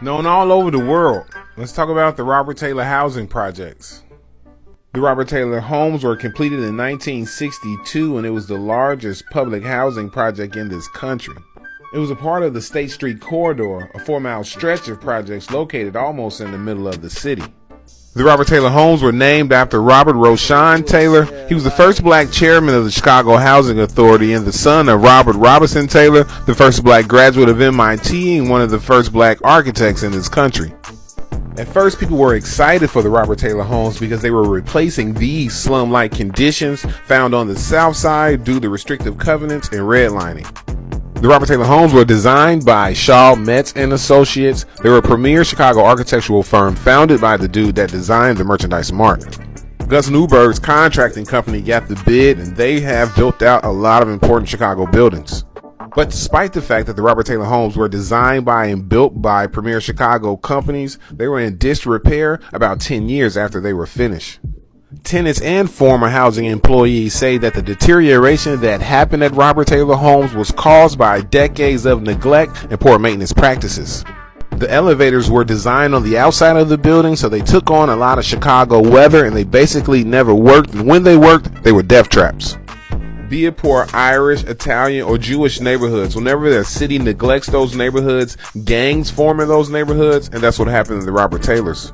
Known all over the world, let's talk about the Robert Taylor housing projects. The Robert Taylor homes were completed in 1962, and it was the largest public housing project in this country. It was a part of the State Street Corridor, a 4-mile stretch of projects located almost in the middle of the city. The Robert Taylor homes were named after Robert Rochon Taylor. He was the first black chairman of the Chicago Housing Authority and the son of Robert Robinson Taylor, the first black graduate of MIT and one of the first black architects in this country. At first, people were excited for the Robert Taylor homes because they were replacing these slum-like conditions found on the South Side due to restrictive covenants and redlining. The Robert Taylor homes were designed by Shaw, Metz and Associates. They were a premier Chicago architectural firm founded by the dude that designed the Merchandise Mart. Gus Newberg's contracting company got the bid, and they have built out a lot of important Chicago buildings. But despite the fact that the Robert Taylor homes were designed by and built by premier Chicago companies, they were in disrepair about 10 years after they were finished. Tenants and former housing employees say that the deterioration that happened at Robert Taylor homes was caused by decades of neglect and poor maintenance practices. The elevators were designed on the outside of the building, so they took on a lot of Chicago weather, and they basically never worked, and when they worked, they were death traps. Be it poor Irish, Italian, or Jewish neighborhoods, whenever the city neglects those neighborhoods, gangs form in those neighborhoods, and that's what happened to the Robert Taylors.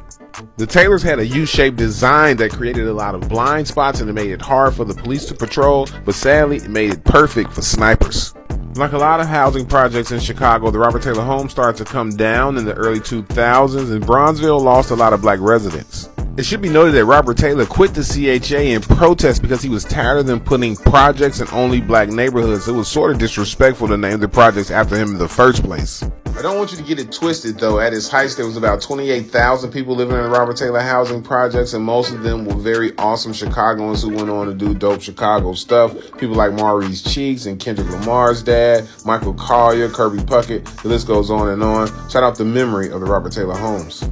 The Taylors had a U-shaped design that created a lot of blind spots, and it made it hard for the police to patrol, but sadly, it made it perfect for snipers. Like a lot of housing projects in Chicago, the Robert Taylor homes started to come down in the early 2000s, and Bronzeville lost a lot of black residents. It should be noted that Robert Taylor quit the CHA in protest because he was tired of them putting projects in only black neighborhoods. It was sort of disrespectful to name the projects after him in the first place. I don't want you to get it twisted, though. At its height, there was about 28,000 people living in the Robert Taylor housing projects, and most of them were very awesome Chicagoans who went on to do dope Chicago stuff. People like Maurice Cheeks and Kendrick Lamar's dad, Michael Collier, Kirby Puckett. The list goes on and on. Shout out the memory of the Robert Taylor homes.